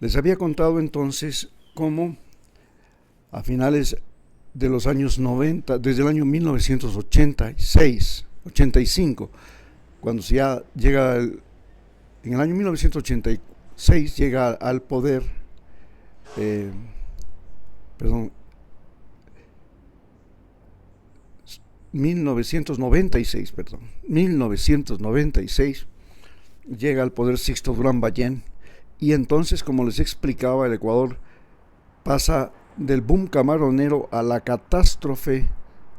Les había contado entonces cómo a finales de los años 90, desde el año 1986, 85, cuando se ya llega en el año 1986 llega al poder, eh, perdón, 1996 llega al poder Sixto Durán Ballén, y entonces, como les explicaba, el Ecuador pasa del boom camaronero a la catástrofe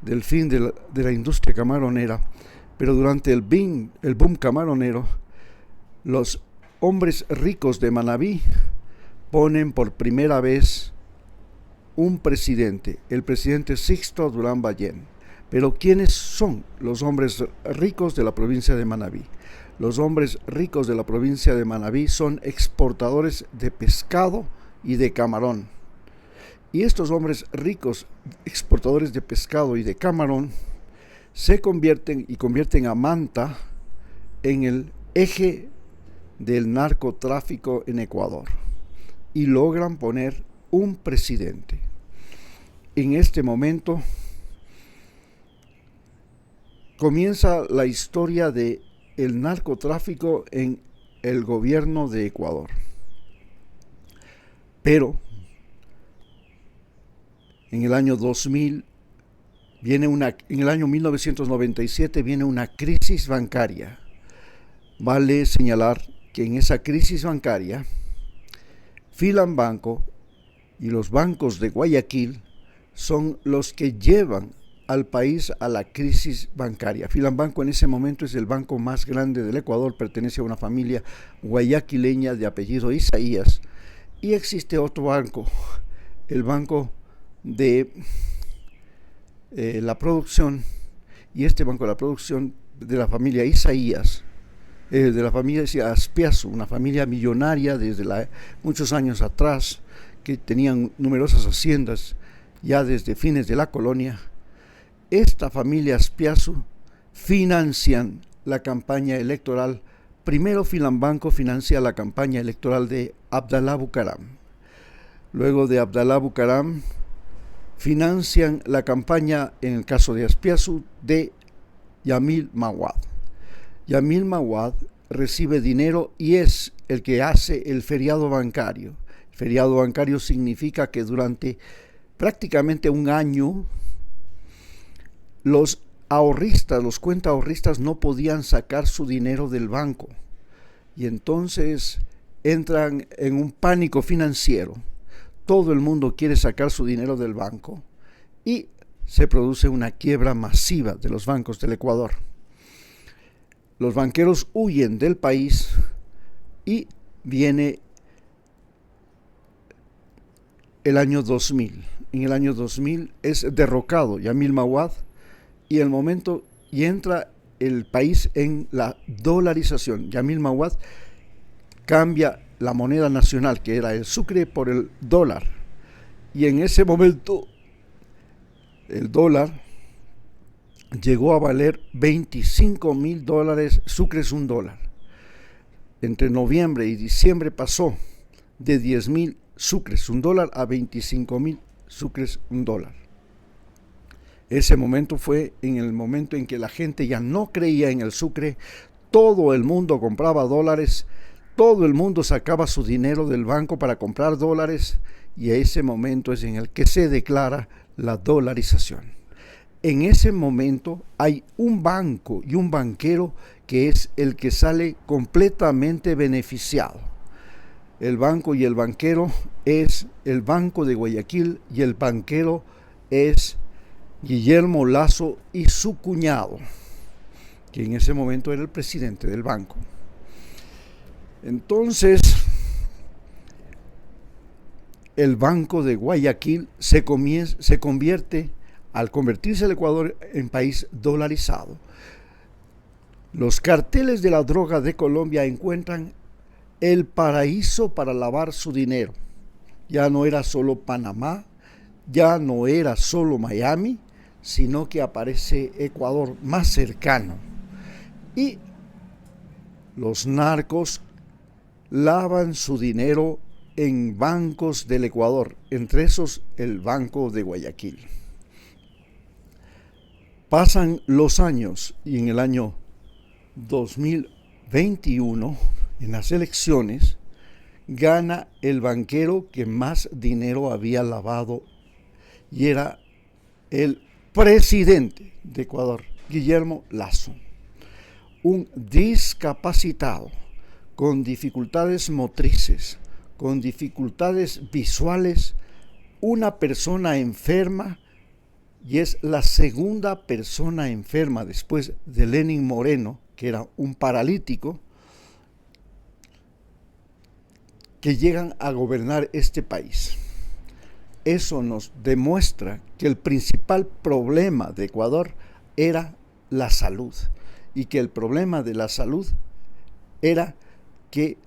del fin de la industria camaronera. Pero durante el boom camaronero, los hombres ricos de Manabí ponen por primera vez un presidente, el presidente Sixto Durán Ballén. Pero ¿quiénes son los hombres ricos de la provincia de Manabí? Los hombres ricos de la provincia de Manabí son exportadores de pescado y de camarón. Y estos hombres ricos, exportadores de pescado y de camarón, se convierten a Manta en el eje del narcotráfico en Ecuador y logran poner un presidente. En este momento comienza la historia de el narcotráfico en el gobierno de Ecuador. Pero en el año 2000 en el año 1997 viene una crisis bancaria. Vale señalar que en esa crisis bancaria, Filambanco y los bancos de Guayaquil son los que llevan al país a la crisis bancaria. Filambanco en ese momento es el banco más grande del Ecuador, pertenece a una familia guayaquileña de apellido Isaías, y existe otro banco, el banco de la producción, y este banco de la producción de la familia Isaías, de la familia Aspiazu, una familia millonaria desde muchos años atrás, que tenían numerosas haciendas ya desde fines de la colonia. Esta familia Aspiazu financian la campaña electoral. Primero Filambanco financia la campaña electoral de Abdalá Bucaram. Luego de Abdalá Bucaram financian la campaña, en el caso de Aspiazu, de Yamil Mawad. Yamil Mawad recibe dinero y es el que hace el feriado bancario. El feriado bancario significa que durante prácticamente un año los ahorristas, los cuentaahorristas no podían sacar su dinero del banco, y entonces entran en un pánico financiero. Todo el mundo quiere sacar su dinero del banco y se produce una quiebra masiva de los bancos del Ecuador. Los banqueros huyen del país y viene el año 2000. En el año 2000 es derrocado Yamil Mawad y entra el país en la dolarización. Yamil Mawad cambia la moneda nacional, que era el sucre, por el dólar, y en ese momento el dólar llegó a valer $25,000, sucres $1. Entre noviembre y diciembre pasó de 10,000 sucres $1 a 25,000 sucres $1. Ese momento fue en el momento en que la gente ya no creía en el sucre, todo el mundo compraba dólares, todo el mundo sacaba su dinero del banco para comprar dólares, y ese momento es en el que se declara la dolarización. En ese momento hay un banco y un banquero que es el que sale completamente beneficiado. El banco y el banquero es el Banco de Guayaquil, y el banquero es Guillermo Lazo y su cuñado, que en ese momento era el presidente del banco. Entonces, el Banco de Guayaquil se convierte, al convertirse el Ecuador en país dolarizado. Los carteles de la droga de Colombia encuentran el paraíso para lavar su dinero. Ya no era solo Panamá, ya no era solo Miami, sino que aparece Ecuador más cercano. Y los narcos lavan su dinero en bancos del Ecuador, entre esos el Banco de Guayaquil. Pasan los años y en el año 2021, en las elecciones, gana el banquero que más dinero había lavado y era el presidente de Ecuador, Guillermo Lasso, un discapacitado con dificultades motrices, con dificultades visuales, una persona enferma, y es la segunda persona enferma después de Lenín Moreno, que era un paralítico, que llegan a gobernar este país. Eso nos demuestra que el principal problema de Ecuador era la salud, y que el problema de la salud era que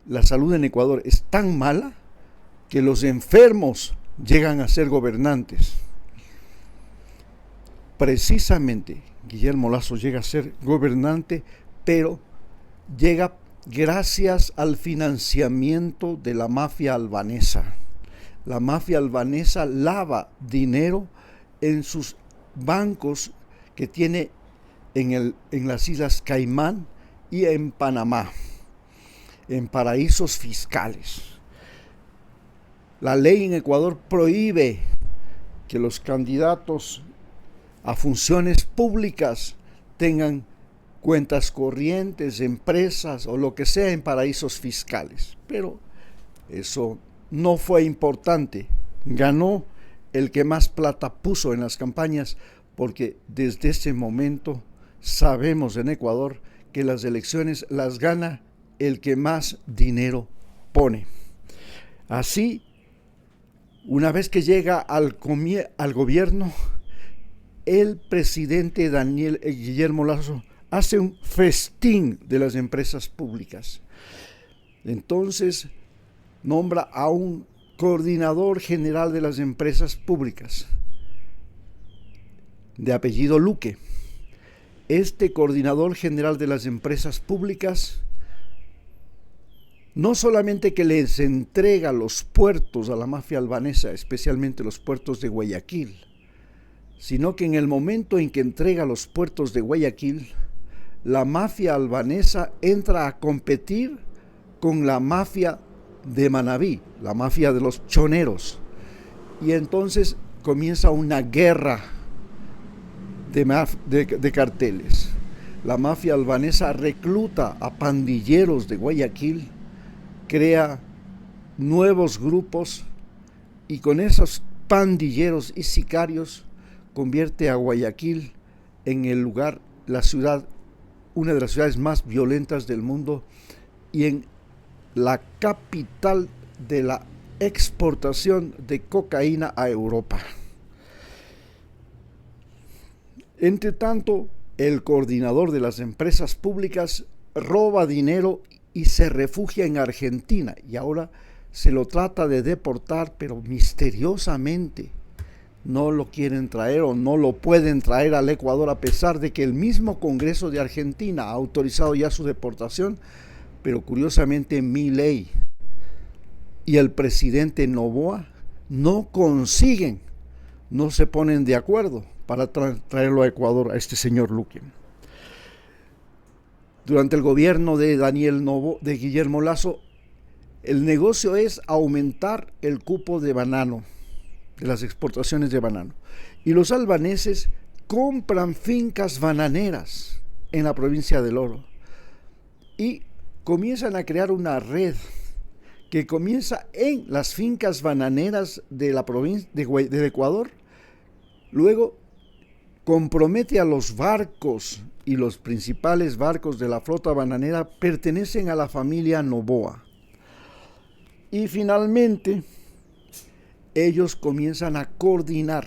la salud en Ecuador es tan mala que los enfermos llegan a ser gobernantes. Precisamente Guillermo Lasso llega a ser gobernante, pero llega gracias al financiamiento de la mafia albanesa. La mafia albanesa lava dinero en sus bancos que tiene en las Islas Caimán y en Panamá, en paraísos fiscales. La ley en Ecuador prohíbe que los candidatos a funciones públicas tengan cuentas corrientes, empresas o lo que sea en paraísos fiscales. Pero eso no fue importante. Ganó el que más plata puso en las campañas, porque desde ese momento sabemos en Ecuador que las elecciones las gana el que más dinero pone. Así, una vez que llega al gobierno, el presidente Guillermo Lasso hace un festín de las empresas públicas. Entonces nombra a un coordinador general de las empresas públicas, de apellido Luque. Este coordinador general de las empresas públicas no solamente que les entrega los puertos a la mafia albanesa, especialmente los puertos de Guayaquil, sino que en el momento en que entrega los puertos de Guayaquil, la mafia albanesa entra a competir con la mafia de Manabí, la mafia de los choneros, y entonces comienza una guerra de carteles. La mafia albanesa recluta a pandilleros de Guayaquil, crea nuevos grupos y con esos pandilleros y sicarios convierte a Guayaquil en el lugar, la ciudad, una de las ciudades más violentas del mundo y en la capital de la exportación de cocaína a Europa. Entre tanto, el coordinador de las empresas públicas roba dinero y se refugia en Argentina, y ahora se lo trata de deportar, pero misteriosamente no lo quieren traer o no lo pueden traer al Ecuador, a pesar de que el mismo Congreso de Argentina ha autorizado ya su deportación, pero curiosamente Milei y el presidente Noboa no consiguen, no se ponen de acuerdo para traerlo a Ecuador a este señor Luque. Durante el gobierno de Guillermo Lasso, el negocio es aumentar el cupo de banano, de las exportaciones de banano. Y los albaneses compran fincas bananeras en la provincia del Oro y comienzan a crear una red que comienza en las fincas bananeras de la provincia de Ecuador, luego compromete a los barcos, y los principales barcos de la flota bananera pertenecen a la familia Noboa. Y finalmente, ellos comienzan a coordinar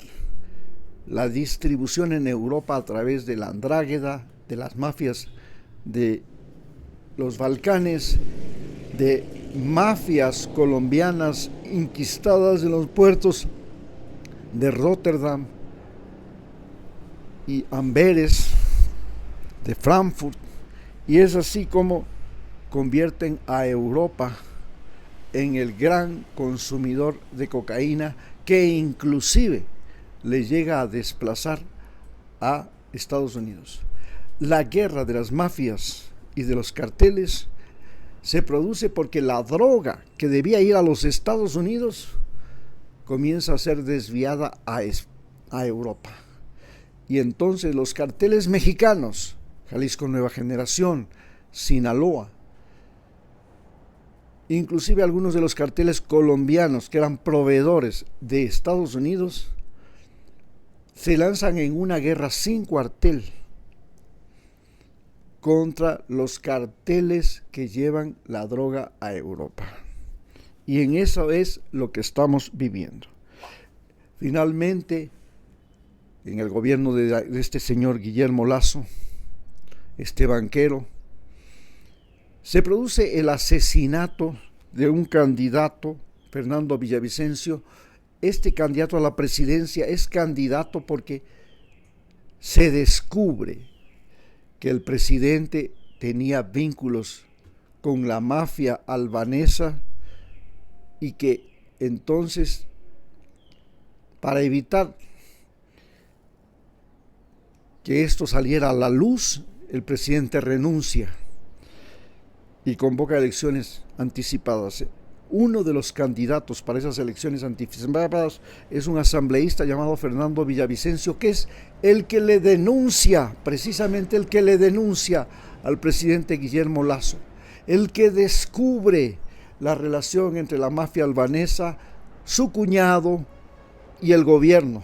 la distribución en Europa a través de la andrágueda, de las mafias de los Balcanes, de mafias colombianas inquistadas en los puertos de Rotterdam y Amberes, de Frankfurt, y es así como convierten a Europa en el gran consumidor de cocaína que inclusive le llega a desplazar a Estados Unidos. La guerra de las mafias y de los carteles se produce porque la droga que debía ir a los Estados Unidos comienza a ser desviada a Europa. Y entonces los carteles mexicanos, Jalisco Nueva Generación, Sinaloa, inclusive algunos de los carteles colombianos que eran proveedores de Estados Unidos, se lanzan en una guerra sin cuartel contra los carteles que llevan la droga a Europa. Y en eso es lo que estamos viviendo. Finalmente, en el gobierno de este señor Guillermo Lasso, este banquero, se produce el asesinato de un candidato, Fernando Villavicencio. Este candidato a la presidencia es candidato porque se descubre que el presidente tenía vínculos con la mafia albanesa y que entonces, para evitar que esto saliera a la luz, el presidente renuncia y convoca elecciones anticipadas. Uno de los candidatos para esas elecciones anticipadas es un asambleísta llamado Fernando Villavicencio, que es el que le denuncia, precisamente el que le denuncia al presidente Guillermo Lasso, el que descubre la relación entre la mafia albanesa, su cuñado y el gobierno.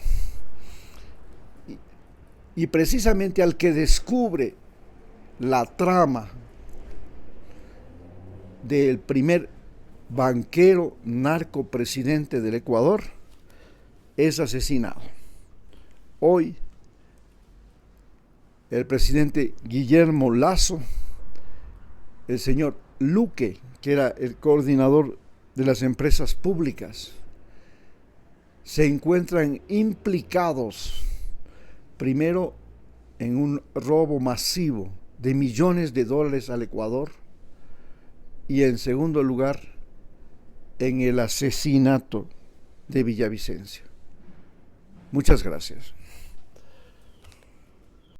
Y precisamente al que descubre la trama del primer banquero narcopresidente del Ecuador, es asesinado. Hoy, el presidente Guillermo Lasso, el señor Luque, que era el coordinador de las empresas públicas, se encuentran implicados, primero, en un robo masivo de millones de dólares al Ecuador, y en segundo lugar, en el asesinato de Villavicencio. Muchas gracias.